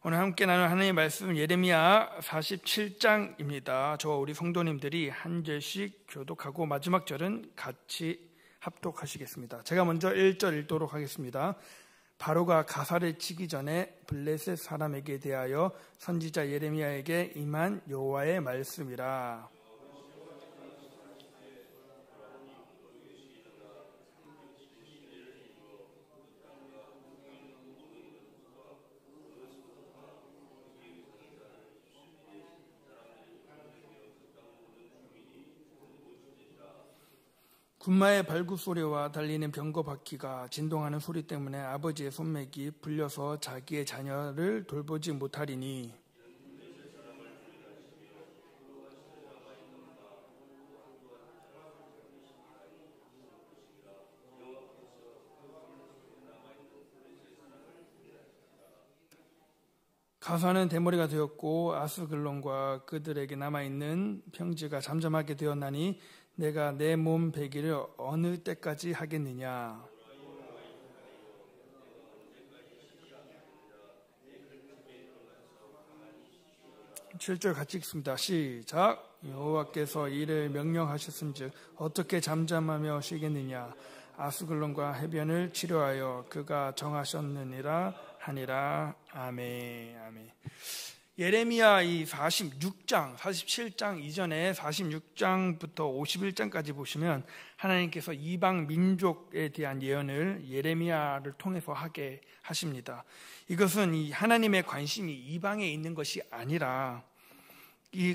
오늘 함께 나눌 하나님의 말씀은 예레미야 47장입니다. 저와 우리 성도님들이 한 절씩 교독하고 마지막 절은 같이 합독하시겠습니다. 제가 먼저 1절 읽도록 하겠습니다. 바로가 가사를 치기 전에 블레셋 사람에게 대하여 선지자 예레미야에게 임한 여호와의 말씀이라. 군마의 발굽소리와 달리는 병거 바퀴가 진동하는 소리 때문에 아버지의 손맥이 불려서 자기의 자녀를 돌보지 못하리니 가사는 대머리가 되었고 아스글론과 그들에게 남아있는 평지가 잠잠하게 되었나니 내가 내 몸 배기를 어느 때까지 하겠느냐. 7절 같이 읽습니다. 시작. 여호와께서 이를 명령하셨은즉 어떻게 잠잠하며 쉬겠느냐. 아스글론과 해변을 치료하여 그가 정하셨느니라 하니라. 아멘. 아멘. 예레미야 이 46장, 47장 이전에 46장부터 51장까지 보시면 하나님께서 이방 민족에 대한 예언을 예레미야를 통해서 하게 하십니다. 이것은 이 하나님의 관심이 이방에 있는 것이 아니라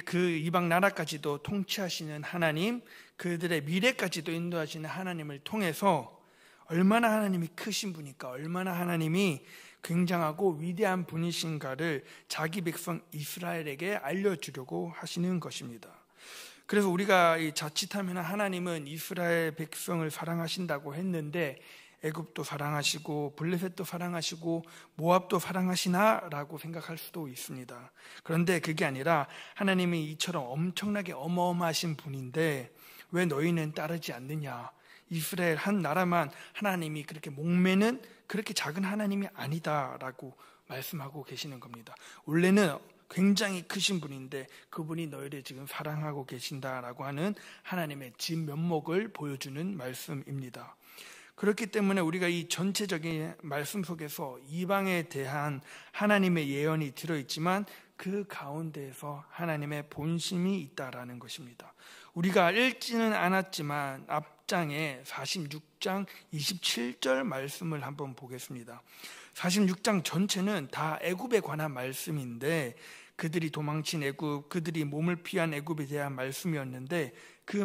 그 이방 나라까지도 통치하시는 하나님, 그들의 미래까지도 인도하시는 하나님을 통해서 얼마나 하나님이 크신 분이니까, 얼마나 하나님이 굉장하고 위대한 분이신가를 자기 백성 이스라엘에게 알려주려고 하시는 것입니다. 그래서 우리가 자칫하면 하나님은 이스라엘 백성을 사랑하신다고 했는데 애굽도 사랑하시고 블레셋도 사랑하시고 모압도 사랑하시나라고 생각할 수도 있습니다. 그런데 그게 아니라 하나님이 이처럼 엄청나게 어마어마하신 분인데 왜 너희는 따르지 않느냐. 이스라엘 한 나라만 하나님이 그렇게 목매는 그렇게 작은 하나님이 아니다라고 말씀하고 계시는 겁니다. 원래는 굉장히 크신 분인데 그분이 너희를 지금 사랑하고 계신다라고 하는 하나님의 진면목을 보여주는 말씀입니다. 그렇기 때문에 우리가 이 전체적인 말씀 속에서 이방에 대한 하나님의 예언이 들어있지만 그 가운데에서 하나님의 본심이 있다라는 것입니다. 우리가 읽지는 않았지만 앞장에 46장 27절 말씀을 한번 보겠습니다. 46장 전체는 다 애굽에 관한 말씀인데 그들이 도망친 애굽, 그들이 몸을 피한 애굽에 대한 말씀이었는데 그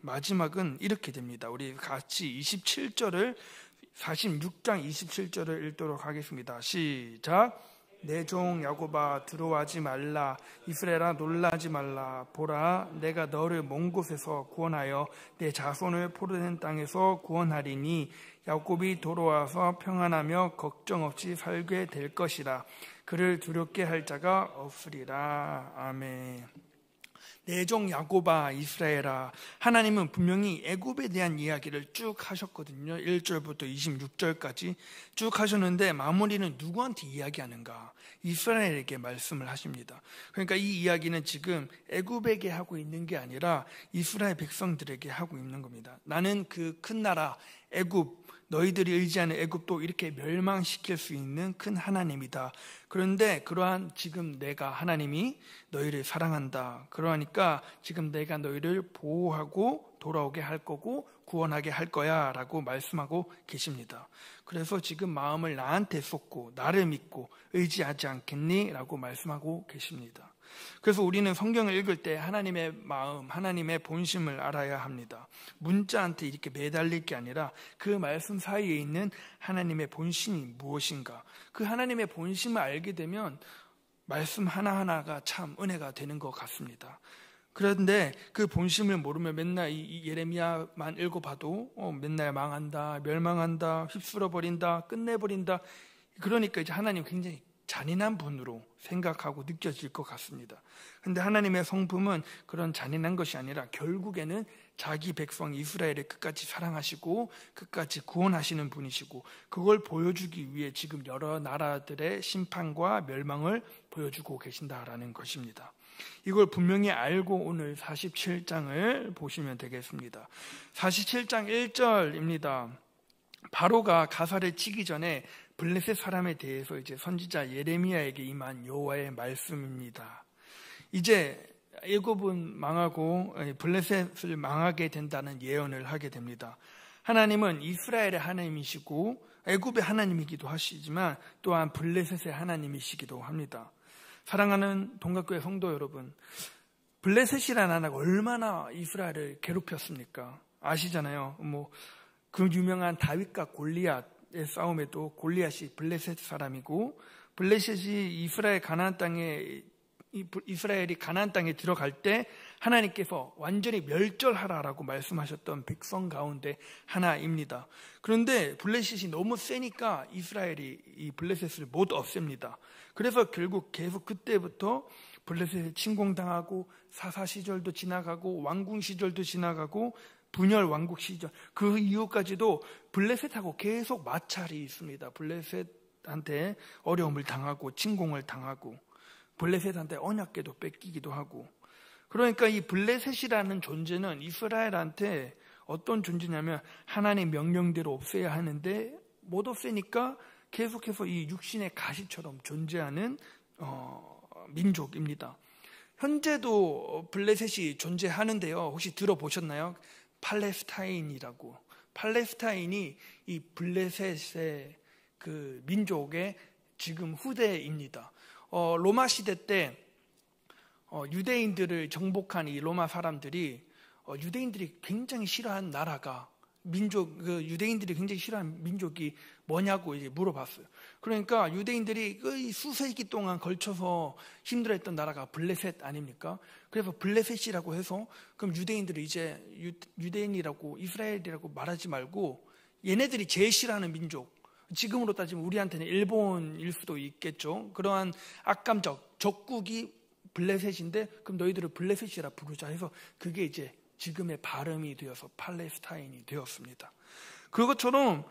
마지막은 이렇게 됩니다. 우리 같이 46장 27절을 읽도록 하겠습니다. 시작. 내 종 야곱아 들어와지 말라. 이스라엘아 놀라지 말라. 보라 내가 너를 먼 곳에서 구원하여 내 자손을 포로된 땅에서 구원하리니 야곱이 돌아와서 평안하며 걱정 없이 살게 될 것이라. 그를 두렵게 할 자가 없으리라. 아멘. 내 종 야곱아 이스라엘아. 하나님은 분명히 애굽에 대한 이야기를 쭉 하셨거든요. 1절부터 26절까지 쭉 하셨는데 마무리는 누구한테 이야기하는가? 이스라엘에게 말씀을 하십니다. 그러니까 이 이야기는 지금 애굽에게 하고 있는 게 아니라 이스라엘 백성들에게 하고 있는 겁니다. 나는 그 큰 나라 애굽, 너희들이 의지하는 애굽도 이렇게 멸망시킬 수 있는 큰 하나님이다. 그런데 그러한 지금 내가 하나님이 너희를 사랑한다. 그러니까 지금 내가 너희를 보호하고 돌아오게 할 거고 구원하게 할 거야 라고 말씀하고 계십니다. 그래서 지금 마음을 나한테 쏟고 나를 믿고 의지하지 않겠니? 라고 말씀하고 계십니다. 그래서 우리는 성경을 읽을 때 하나님의 마음, 하나님의 본심을 알아야 합니다. 문자한테 이렇게 매달릴 게 아니라 그 말씀 사이에 있는 하나님의 본심이 무엇인가. 그 하나님의 본심을 알게 되면 말씀 하나하나가 참 은혜가 되는 것 같습니다. 그런데 그 본심을 모르면 맨날 이 예레미야만 읽어봐도 맨날 망한다, 멸망한다, 휩쓸어버린다, 끝내버린다. 그러니까 이제 하나님 굉장히 잔인한 분으로 생각하고 느껴질 것 같습니다. 그런데 하나님의 성품은 그런 잔인한 것이 아니라 결국에는 자기 백성 이스라엘을 끝까지 사랑하시고 끝까지 구원하시는 분이시고, 그걸 보여주기 위해 지금 여러 나라들의 심판과 멸망을 보여주고 계신다라는 것입니다. 이걸 분명히 알고 오늘 47장을 보시면 되겠습니다. 47장 1절입니다. 바로가 가사를 치기 전에 블레셋 사람에 대해서 이제 선지자 예레미야에게 임한 여호와의 말씀입니다. 이제 애굽은 망하고 블레셋을 망하게 된다는 예언을 하게 됩니다. 하나님은 이스라엘의 하나님이시고 애굽의 하나님이기도 하시지만 또한 블레셋의 하나님이시기도 합니다. 사랑하는 동각교회 성도 여러분, 블레셋이라는 나라가 얼마나 이스라엘을 괴롭혔습니까? 아시잖아요. 그 유명한 다윗과 골리앗의 싸움에도 골리앗이 블레셋 사람이고, 블레셋이 이스라엘이 가나안 땅에 들어갈 때 하나님께서 완전히 멸절하라라고 말씀하셨던 백성 가운데 하나입니다. 그런데 블레셋이 너무 세니까 이스라엘이 이 블레셋을 못 없앱니다. 그래서 결국 계속 그때부터 블레셋에 침공당하고 사사 시절도 지나가고 왕궁 시절도 지나가고 분열 왕국 시절, 그 이후까지도 블레셋하고 계속 마찰이 있습니다. 블레셋한테 어려움을 당하고 침공을 당하고 블레셋한테 언약궤도 뺏기기도 하고. 그러니까 이 블레셋이라는 존재는 이스라엘한테 어떤 존재냐면 하나님의 명령대로 없애야 하는데 못 없애니까 계속해서 이 육신의 가시처럼 존재하는 민족입니다. 현재도 블레셋이 존재하는데요. 혹시 들어보셨나요? 팔레스타인이라고. 팔레스타인이 이 블레셋의 그 민족의 지금 후대입니다. 로마 시대 때 유대인들을 정복한 이 로마 사람들이 유대인들이 굉장히 싫어하는 나라가 유대인들이 굉장히 싫어하는 민족이 뭐냐고 이제 물어봤어요. 그러니까 유대인들이 수세기 동안 걸쳐서 힘들어했던 나라가 블레셋 아닙니까? 그래서 블레셋이라고 해서 그럼 유대인들이 이제 유대인이라고 이스라엘이라고 말하지 말고 얘네들이 제일 싫어하는 민족, 지금으로 따지면 우리한테는 일본일 수도 있겠죠. 그러한 악감적 적국이 블레셋인데 그럼 너희들을 블레셋이라 부르자 해서 그게 이제 지금의 발음이 되어서 팔레스타인이 되었습니다. 그것처럼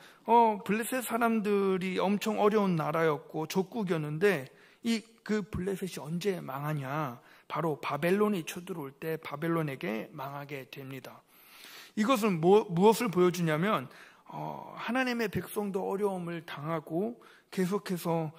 블레셋 사람들이 엄청 어려운 나라였고 적국이었는데 그 블레셋이 언제 망하냐? 바로 바벨론이 쳐들어올 때 바벨론에게 망하게 됩니다. 이것은 무엇을 보여주냐면 하나님의 백성도 어려움을 당하고 계속해서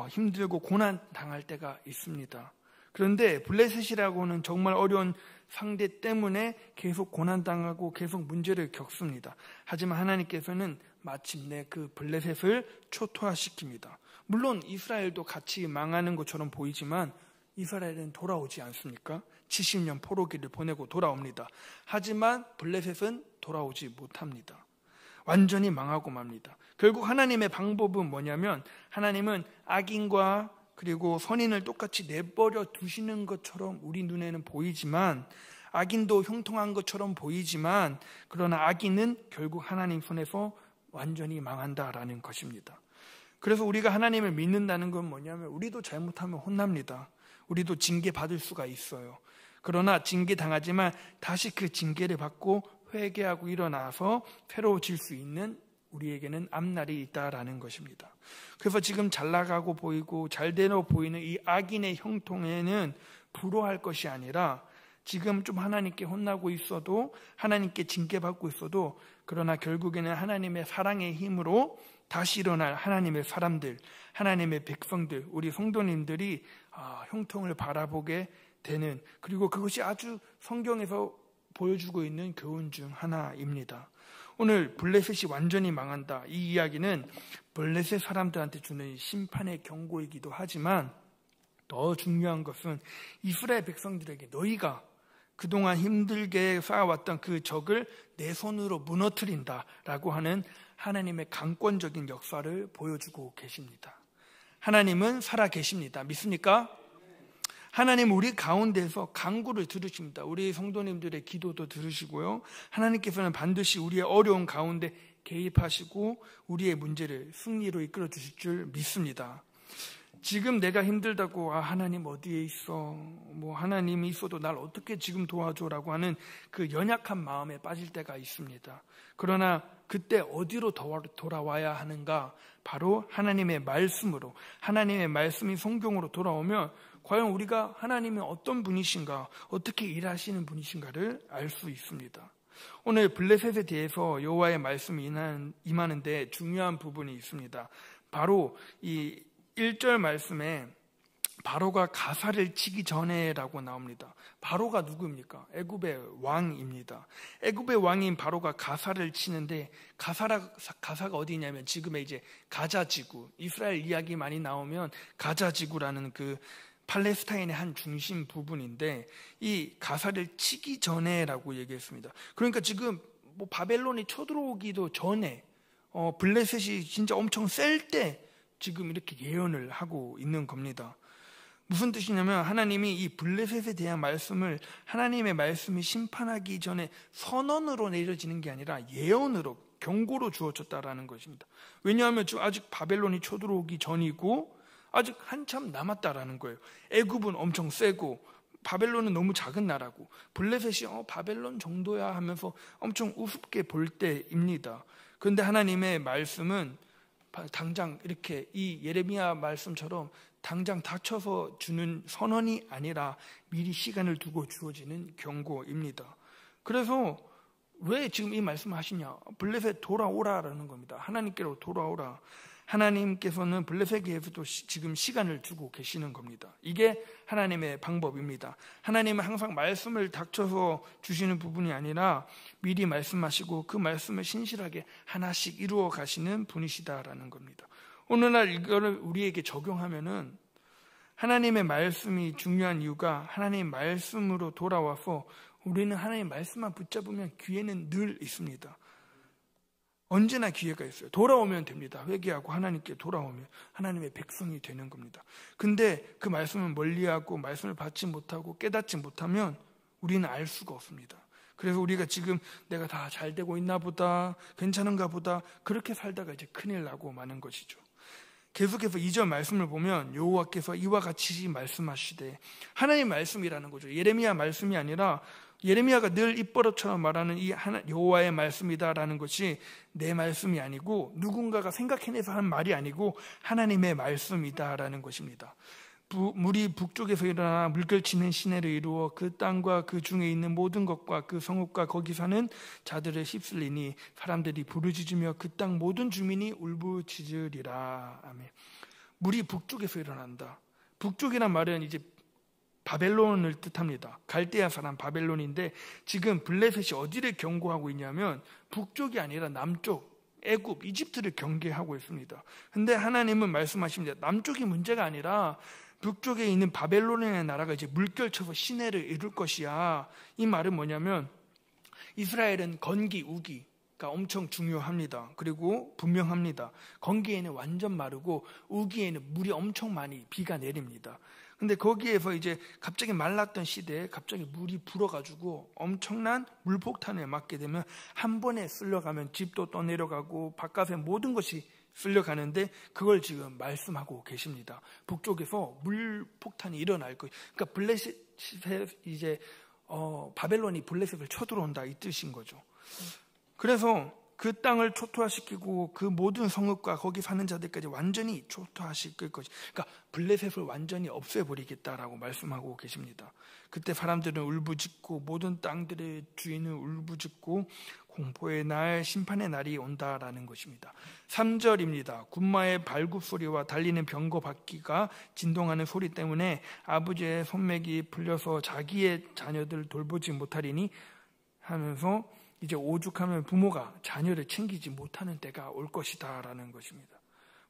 힘들고 고난 당할 때가 있습니다. 그런데 블레셋이라고는 정말 어려운 상대 때문에 계속 고난당하고 계속 문제를 겪습니다. 하지만 하나님께서는 마침내 그 블레셋을 초토화시킵니다. 물론 이스라엘도 같이 망하는 것처럼 보이지만 이스라엘은 돌아오지 않습니까? 70년 포로기를 보내고 돌아옵니다. 하지만 블레셋은 돌아오지 못합니다. 완전히 망하고 맙니다. 결국 하나님의 방법은 뭐냐면 하나님은 악인과 그리고 선인을 똑같이 내버려 두시는 것처럼 우리 눈에는 보이지만, 악인도 형통한 것처럼 보이지만, 그러나 악인은 결국 하나님 손에서 완전히 망한다라는 것입니다. 그래서 우리가 하나님을 믿는다는 건 뭐냐면 우리도 잘못하면 혼납니다. 우리도 징계받을 수가 있어요. 그러나 징계당하지만 다시 그 징계를 받고 회개하고 일어나서 새로워질 수 있는 우리에게는 앞날이 있다라는 것입니다. 그래서 지금 잘 나가고 보이고 잘되어 보이는 이 악인의 형통에는 부러워할 것이 아니라 지금 좀 하나님께 혼나고 있어도 하나님께 징계받고 있어도 그러나 결국에는 하나님의 사랑의 힘으로 다시 일어날 하나님의 사람들, 하나님의 백성들, 우리 성도님들이 형통을 바라보게 되는, 그리고 그것이 아주 성경에서 보여주고 있는 교훈 중 하나입니다. 오늘 블레셋이 완전히 망한다, 이 이야기는 블레셋 사람들한테 주는 심판의 경고이기도 하지만 더 중요한 것은 이스라엘 백성들에게 너희가 그동안 힘들게 쌓아왔던 그 적을 내 손으로 무너뜨린다라고 하는 하나님의 강권적인 역사를 보여주고 계십니다. 하나님은 살아 계십니다. 믿습니까? 하나님 우리 가운데서 간구를 들으십니다. 우리 성도님들의 기도도 들으시고요. 하나님께서는 반드시 우리의 어려운 가운데 개입하시고 우리의 문제를 승리로 이끌어 주실 줄 믿습니다. 지금 내가 힘들다고 하나님 어디에 있어? 하나님이 있어도 날 어떻게 지금 도와줘라고 하는 그 연약한 마음에 빠질 때가 있습니다. 그러나 그때 어디로 돌아와야 하는가? 바로 하나님의 말씀으로, 하나님의 말씀이 성경으로 돌아오면 과연 우리가 하나님이 어떤 분이신가, 어떻게 일하시는 분이신가를 알 수 있습니다. 오늘 블레셋에 대해서 여호와의 말씀이 임하는데 중요한 부분이 있습니다. 바로 이 1절 말씀에 바로가 가사를 치기 전에라고 나옵니다. 바로가 누구입니까? 애굽의 왕입니다. 애굽의 왕인 바로가 가사를 치는데 가사가 어디냐면 지금의 이제 가자 지구, 이스라엘 이야기 많이 나오면 가자 지구라는 그 팔레스타인의 한 중심 부분인데 이 가사를 치기 전에라고 얘기했습니다. 그러니까 지금 바벨론이 쳐들어오기도 전에 블레셋이 진짜 엄청 셀 때 지금 이렇게 예언을 하고 있는 겁니다. 무슨 뜻이냐면 하나님이 이 블레셋에 대한 말씀을 하나님의 말씀이 심판하기 전에 선언으로 내려지는 게 아니라 예언으로 경고로 주어졌다라는 것입니다. 왜냐하면 아직 바벨론이 쳐들어오기 전이고 아직 한참 남았다라는 거예요. 애굽은 엄청 세고 바벨론은 너무 작은 나라고 블레셋이 바벨론 정도야 하면서 엄청 우습게 볼 때입니다. 그런데 하나님의 말씀은 당장 이렇게 이 예레미야 말씀처럼 당장 닥쳐서 주는 선언이 아니라 미리 시간을 두고 주어지는 경고입니다. 그래서 왜 지금 이 말씀을 하시냐? 블레셋 돌아오라라는 겁니다. 하나님께로 돌아오라. 하나님께서는 블레셋에게도 지금 시간을 주고 계시는 겁니다. 이게 하나님의 방법입니다. 하나님은 항상 말씀을 닥쳐서 주시는 부분이 아니라 미리 말씀하시고 그 말씀을 신실하게 하나씩 이루어 가시는 분이시다라는 겁니다. 오늘날 이거를 우리에게 적용하면은 하나님의 말씀이 중요한 이유가 하나님의 말씀으로 돌아와서 우리는 하나님의 말씀만 붙잡으면 기회는 늘 있습니다. 언제나 기회가 있어요. 돌아오면 됩니다. 회개하고 하나님께 돌아오면 하나님의 백성이 되는 겁니다. 근데 그 말씀을 멀리하고 말씀을 받지 못하고 깨닫지 못하면 우리는 알 수가 없습니다. 그래서 우리가 지금 내가 다 잘 되고 있나 보다, 괜찮은가 보다 그렇게 살다가 이제 큰일 나고 마는 것이죠. 계속해서 2절 말씀을 보면 여호와께서 이와 같이 말씀하시되, 하나님의 말씀이라는 거죠. 예레미야 말씀이 아니라 예레미야가 늘 입버릇처럼 말하는 이 여호와의 말씀이다라는 것이 내 말씀이 아니고 누군가가 생각해내서 한 말이 아니고 하나님의 말씀이다라는 것입니다. 물이 북쪽에서 일어나 물결치는 시내를 이루어 그 땅과 그 중에 있는 모든 것과 그 성읍과 거기 사는 자들을 휩쓸리니 사람들이 부르짖으며 그 땅 모든 주민이 울부짖으리라. 아멘. 물이 북쪽에서 일어난다. 북쪽이란 말은 이제 바벨론을 뜻합니다. 갈대아 사람 바벨론인데 지금 블레셋이 어디를 경고하고 있냐면 북쪽이 아니라 남쪽, 애굽, 이집트를 경계하고 있습니다. 근데 하나님은 말씀하십니다. 남쪽이 문제가 아니라 북쪽에 있는 바벨론의 나라가 이제 물결쳐서 시내를 이룰 것이야. 이 말은 뭐냐면 이스라엘은 건기, 우기가 엄청 중요합니다. 그리고 분명합니다. 건기에는 완전 마르고 우기에는 물이 엄청 많이 비가 내립니다. 근데 거기에서 이제 갑자기 말랐던 시대에 갑자기 물이 불어가지고 엄청난 물폭탄을 맞게 되면 한 번에 쓸려가면 집도 떠내려가고 바깥의 모든 것이 쓸려가는데 그걸 지금 말씀하고 계십니다. 북쪽에서 물폭탄이 일어날 거예요. 그러니까 블레셋 이제 바벨론이 블레셋을 쳐들어온다 이 뜻인 거죠. 그래서 그 땅을 초토화시키고 그 모든 성읍과 거기 사는 자들까지 완전히 초토화시킬 것이. 그러니까 블레셋을 완전히 없애버리겠다라고 말씀하고 계십니다. 그때 사람들은 울부짖고 모든 땅들의 주인은 울부짖고 공포의 날, 심판의 날이 온다라는 것입니다. 3절입니다. 군마의 발굽 소리와 달리는 병거 바퀴가 진동하는 소리 때문에 아버지의 손맥이 풀려서 자기의 자녀들을 돌보지 못하리니 하면서 이제 오죽하면 부모가 자녀를 챙기지 못하는 때가 올 것이다 라는 것입니다.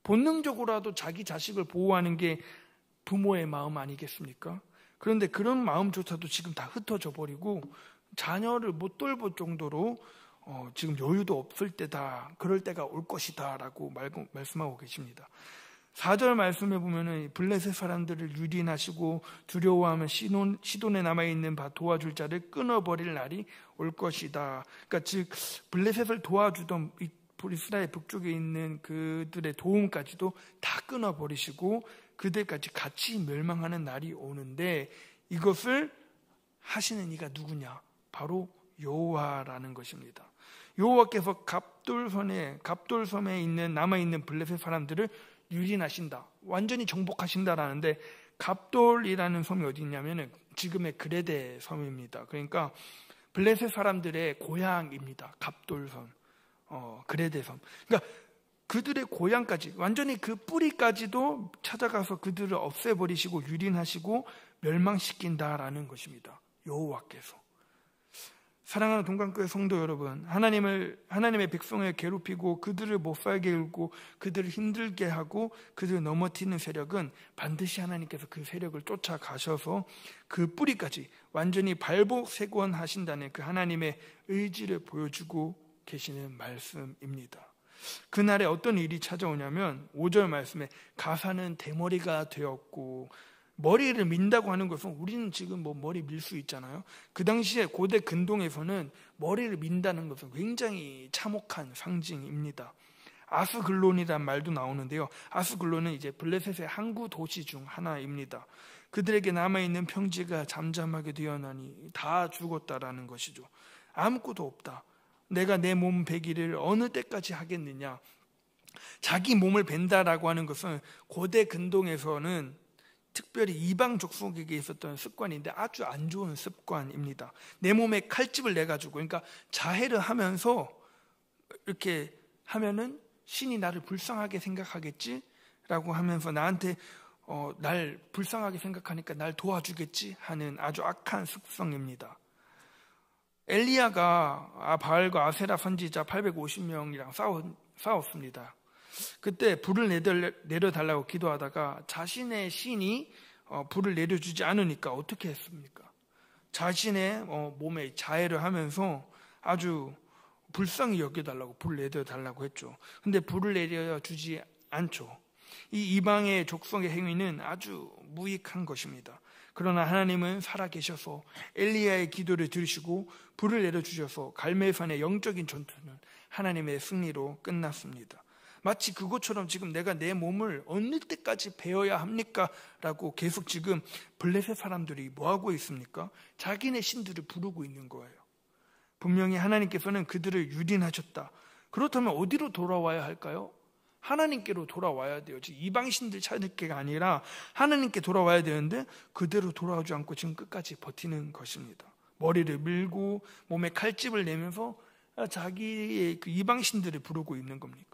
본능적으로라도 자기 자식을 보호하는 게 부모의 마음 아니겠습니까? 그런데 그런 마음조차도 지금 다 흩어져 버리고 자녀를 못 돌볼 정도로 지금 여유도 없을 때다, 그럴 때가 올 것이다 라고 말씀하고 계십니다. 4절 말씀에 보면은 블레셋 사람들을 유린하시고 두려워하면 시돈에 남아있는 바 도와줄 자를 끊어버릴 날이 올 것이다. 그러니까 즉 블레셋을 도와주던 이스라엘 북쪽에 있는 그들의 도움까지도 다 끊어버리시고 그들까지 같이 멸망하는 날이 오는데 이것을 하시는 이가 누구냐? 바로 여호와라는 것입니다. 여호와께서 갑돌섬에 있는 남아있는 블레셋 사람들을 유린하신다, 완전히 정복하신다라는데, 갑돌이라는 섬이 어디 있냐면은 지금의 그레데 섬입니다. 그러니까 블레셋 사람들의 고향입니다. 갑돌섬, 그레데 섬. 그러니까 그들의 고향까지, 완전히 그 뿌리까지도 찾아가서 그들을 없애버리시고 유린하시고 멸망시킨다라는 것입니다. 여호와께서. 사랑하는 동강교회 성도 여러분, 하나님의 백성을 괴롭히고 그들을 못 살게 울고 그들을 힘들게 하고 그들을 넘어뜨리는 세력은 반드시 하나님께서 그 세력을 쫓아가셔서 그 뿌리까지 완전히 발복색원하신다는 그 하나님의 의지를 보여주고 계시는 말씀입니다. 그날에 어떤 일이 찾아오냐면 5절 말씀에 가사는 대머리가 되었고, 머리를 민다고 하는 것은 우리는 지금 머리 밀 수 있잖아요. 그 당시에 고대 근동에서는 머리를 민다는 것은 굉장히 참혹한 상징입니다. 아스글론이라는 말도 나오는데요. 아스글론은 이제 블레셋의 항구 도시 중 하나입니다. 그들에게 남아있는 평지가 잠잠하게 되어나니 다 죽었다라는 것이죠. 아무것도 없다. 내가 내 몸 베기를 어느 때까지 하겠느냐. 자기 몸을 벤다라고 하는 것은 고대 근동에서는 특별히 이방 족속에게 있었던 습관인데 아주 안 좋은 습관입니다. 내 몸에 칼집을 내가지고, 그러니까 자해를 하면서 이렇게 하면은 신이 나를 불쌍하게 생각하겠지라고 하면서 나한테 날 불쌍하게 생각하니까 날 도와주겠지 하는 아주 악한 습성입니다. 엘리야가 바알과 아세라 선지자 850명이랑 싸웠습니다. 그때 불을 내려달라고 기도하다가 자신의 신이 불을 내려주지 않으니까 어떻게 했습니까? 자신의 몸에 자해를 하면서 아주 불쌍히 여겨달라고 불을 내려달라고 했죠. 근데 불을 내려주지 않죠. 이 이방의 족속의 행위는 아주 무익한 것입니다. 그러나 하나님은 살아계셔서 엘리야의 기도를 들으시고 불을 내려주셔서 갈멜산의 영적인 전투는 하나님의 승리로 끝났습니다. 마치 그것처럼 지금 내가 내 몸을 어느 때까지 베어야 합니까? 라고 계속 지금 블레셋 사람들이 뭐하고 있습니까? 자기네 신들을 부르고 있는 거예요. 분명히 하나님께서는 그들을 유린하셨다. 그렇다면 어디로 돌아와야 할까요? 하나님께로 돌아와야 돼요. 지금 이방신들 찾을 게가 아니라 하나님께 돌아와야 되는데 그대로 돌아오지 않고 지금 끝까지 버티는 것입니다. 머리를 밀고 몸에 칼집을 내면서 자기의 그 이방신들을 부르고 있는 겁니까?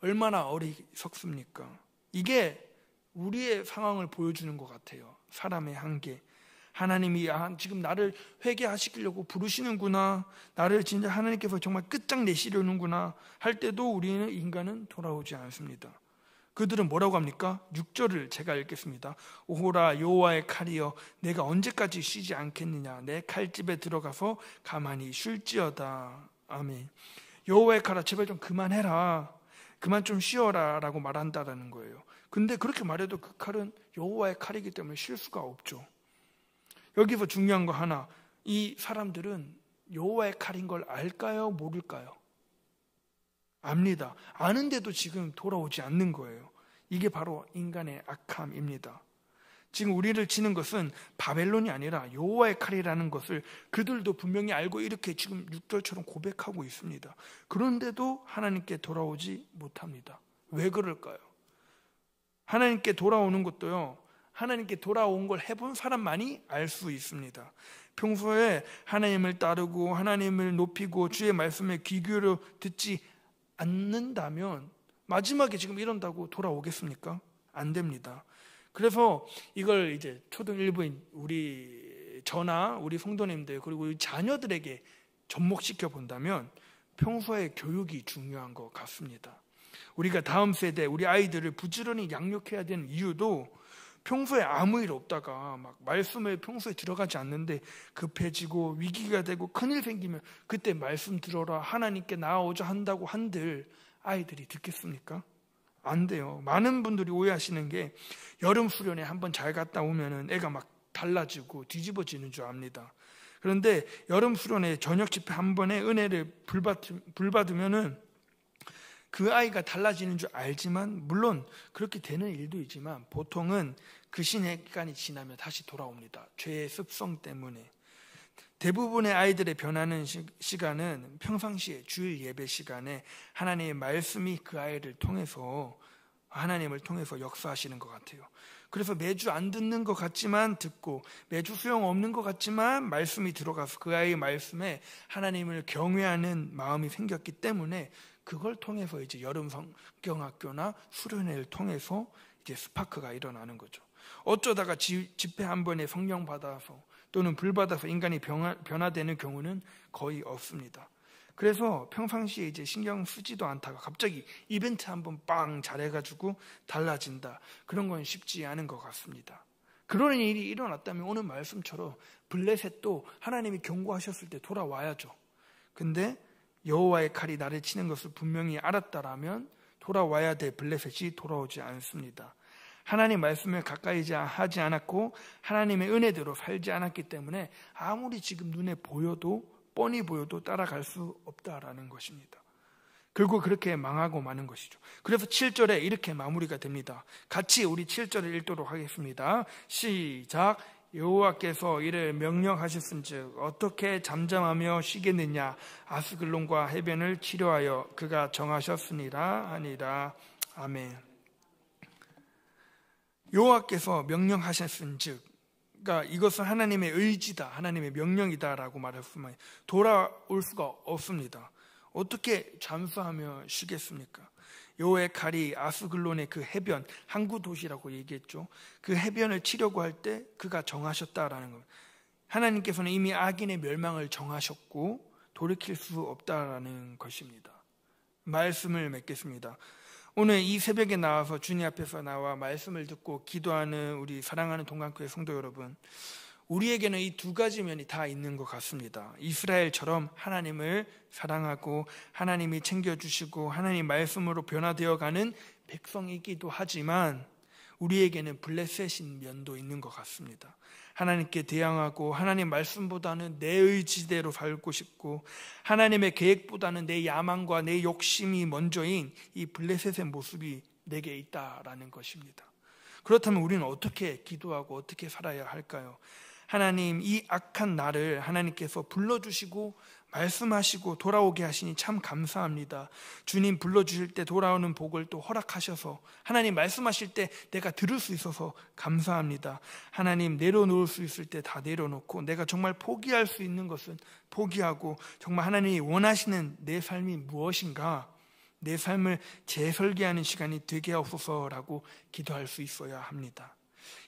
얼마나 어리석습니까? 이게 우리의 상황을 보여주는 것 같아요. 사람의 한계. 하나님이 지금 나를 회개하시려고 부르시는구나, 나를 진짜 하나님께서 정말 끝장내시려는구나 할 때도 우리는 인간은 돌아오지 않습니다. 그들은 뭐라고 합니까? 6절을 제가 읽겠습니다. 오호라 여호와의 칼이여, 내가 언제까지 쉬지 않겠느냐. 내 칼집에 들어가서 가만히 쉴지어다. 아멘. 여호와의 칼아, 제발 좀 그만해라, 그만 좀 쉬어라 라고 말한다라는 거예요. 근데 그렇게 말해도 그 칼은 여호와의 칼이기 때문에 쉴 수가 없죠. 여기서 중요한 거 하나, 이 사람들은 여호와의 칼인 걸 알까요? 모를까요? 압니다. 아는데도 지금 돌아오지 않는 거예요. 이게 바로 인간의 악함입니다. 지금 우리를 치는 것은 바벨론이 아니라 여호와의 칼이라는 것을 그들도 분명히 알고 이렇게 지금 6절처럼 고백하고 있습니다. 그런데도 하나님께 돌아오지 못합니다. 왜 그럴까요? 하나님께 돌아오는 것도요, 하나님께 돌아온 걸 해본 사람만이 알 수 있습니다. 평소에 하나님을 따르고 하나님을 높이고 주의 말씀에 귀 기울여 듣지 않는다면 마지막에 지금 이런다고 돌아오겠습니까? 안 됩니다. 그래서 이걸 이제 초등 1부인 저나 우리 성도님들 그리고 우리 자녀들에게 접목시켜 본다면 평소에 교육이 중요한 것 같습니다. 우리가 다음 세대 우리 아이들을 부지런히 양육해야 되는 이유도 평소에 아무 일 없다가 막 말씀을 평소에 들어가지 않는데 급해지고 위기가 되고 큰일 생기면 그때 말씀 들어라, 하나님께 나아오자 한다고 한들 아이들이 듣겠습니까? 안 돼요. 많은 분들이 오해하시는 게 여름 수련회 한번 잘 갔다 오면은 애가 막 달라지고 뒤집어지는 줄 압니다. 그런데 여름 수련회 저녁 집회 한 번에 은혜를 불받으면은 그 아이가 달라지는 줄 알지만, 물론 그렇게 되는 일도 있지만 보통은 그 시간이 지나면 다시 돌아옵니다. 죄의 습성 때문에. 대부분의 아이들의 변하는 시간은 평상시에 주일 예배 시간에 하나님의 말씀이 그 아이를 통해서, 하나님을 통해서 역사하시는 것 같아요. 그래서 매주 안 듣는 것 같지만 듣고, 매주 소용없는 것 같지만 말씀이 들어가서 그 아이의 말씀에 하나님을 경외하는 마음이 생겼기 때문에 그걸 통해서 이제 여름 성경학교나 수련회를 통해서 이제 스파크가 일어나는 거죠. 어쩌다가 집회 한 번에 성령 받아서 또는 불 받아서 인간이 변화되는 경우는 거의 없습니다. 그래서 평상시에 이제 신경 쓰지도 않다가 갑자기 이벤트 한번 빵 잘해가지고 달라진다. 그런 건 쉽지 않은 것 같습니다. 그런 일이 일어났다면 오늘 말씀처럼 블레셋도 하나님이 경고하셨을 때 돌아와야죠. 근데 여호와의 칼이 나를 치는 것을 분명히 알았다라면 돌아와야 될 블레셋이 돌아오지 않습니다. 하나님 말씀을 가까이 하지 않았고 하나님의 은혜대로 살지 않았기 때문에 아무리 지금 눈에 보여도, 뻔히 보여도 따라갈 수 없다라는 것입니다. 결국 그렇게 망하고 마는 것이죠. 그래서 7절에 이렇게 마무리가 됩니다. 같이 우리 7절을 읽도록 하겠습니다. 시작. 여호와께서 이를 명령하셨은즉 어떻게 잠잠하며 쉬겠느냐. 아스글론과 해변을 치료하여 그가 정하셨으니라 하니라. 아멘. 여호와께서 명령하셨은즉, 그러니까 이것은 하나님의 의지다, 하나님의 명령이다라고 말했으면 돌아올 수가 없습니다. 어떻게 잠수하며 쉬겠습니까? 여호와의 칼이 아스글론의 그 해변, 항구 도시라고 얘기했죠. 그 해변을 치려고 할 때 그가 정하셨다라는 겁니다. 하나님께서는 이미 악인의 멸망을 정하셨고 돌이킬 수 없다라는 것입니다. 말씀을 맺겠습니다. 오늘 이 새벽에 나와서 주님 앞에서 나와 말씀을 듣고 기도하는 우리 사랑하는 동강교회 성도 여러분, 우리에게는 이 두 가지 면이 다 있는 것 같습니다. 이스라엘처럼 하나님을 사랑하고 하나님이 챙겨주시고 하나님 말씀으로 변화되어가는 백성이기도 하지만 우리에게는 블레셋인 면도 있는 것 같습니다. 하나님께 대항하고 하나님 말씀보다는 내 의지대로 살고 싶고 하나님의 계획보다는 내 야망과 내 욕심이 먼저인 이 블레셋의 모습이 내게 있다라는 것입니다. 그렇다면 우리는 어떻게 기도하고 어떻게 살아야 할까요? 하나님, 이 악한 나를 하나님께서 불러주시고 말씀하시고 돌아오게 하시니 참 감사합니다. 주님 불러주실 때 돌아오는 복을 또 허락하셔서 하나님 말씀하실 때 내가 들을 수 있어서 감사합니다. 하나님 내려놓을 수 있을 때 다 내려놓고 내가 정말 포기할 수 있는 것은 포기하고 정말 하나님이 원하시는 내 삶이 무엇인가, 내 삶을 재설계하는 시간이 되게 하옵소서라고 기도할 수 있어야 합니다.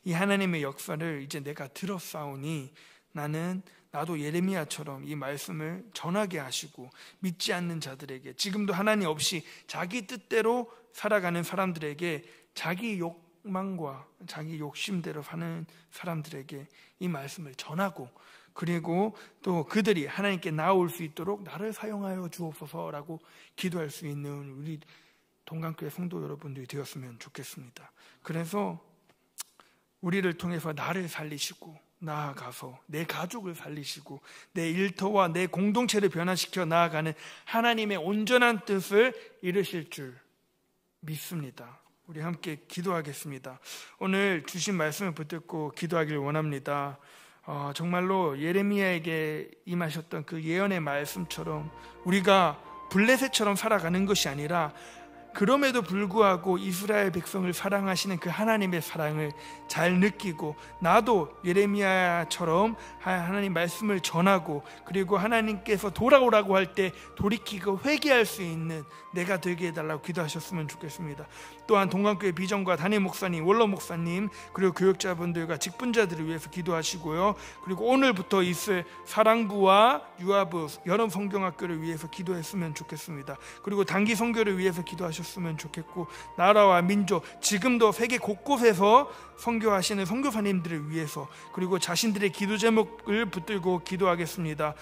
이 하나님의 역사를 이제 내가 들었사오니 나도 예레미야처럼 이 말씀을 전하게 하시고 믿지 않는 자들에게, 지금도 하나님 없이 자기 뜻대로 살아가는 사람들에게, 자기 욕망과 자기 욕심대로 사는 사람들에게 이 말씀을 전하고, 그리고 또 그들이 하나님께 나올 수 있도록 나를 사용하여 주옵소서라고 기도할 수 있는 우리 동강교회 성도 여러분들이 되었으면 좋겠습니다. 그래서 우리를 통해서 나를 살리시고 나아가서 내 가족을 살리시고 내 일터와 내 공동체를 변화시켜 나아가는 하나님의 온전한 뜻을 이루실 줄 믿습니다. 우리 함께 기도하겠습니다. 오늘 주신 말씀을 붙들고 기도하길 원합니다. 정말로 예레미야에게 임하셨던 그 예언의 말씀처럼 우리가 블레셋처럼 살아가는 것이 아니라 그럼에도 불구하고 이스라엘 백성을 사랑하시는 그 하나님의 사랑을 잘 느끼고 나도 예레미야처럼 하나님 말씀을 전하고 그리고 하나님께서 돌아오라고 할 때 돌이키고 회개할 수 있는 내가 되게 해달라고 기도하셨으면 좋겠습니다. 또한 동강교회 비전과 담임 목사님, 원로 목사님 그리고 교육자분들과 직분자들을 위해서 기도하시고요. 그리고 오늘부터 있을 사랑부와 유아부 여름 성경학교를 위해서 기도했으면 좋겠습니다. 그리고 단기 선교를 위해서 기도하셨으면 좋겠고 나라와 민족, 지금도 세계 곳곳에서 선교하시는 선교사님들을 위해서 그리고 자신들의 기도 제목을 붙들고 기도하겠습니다.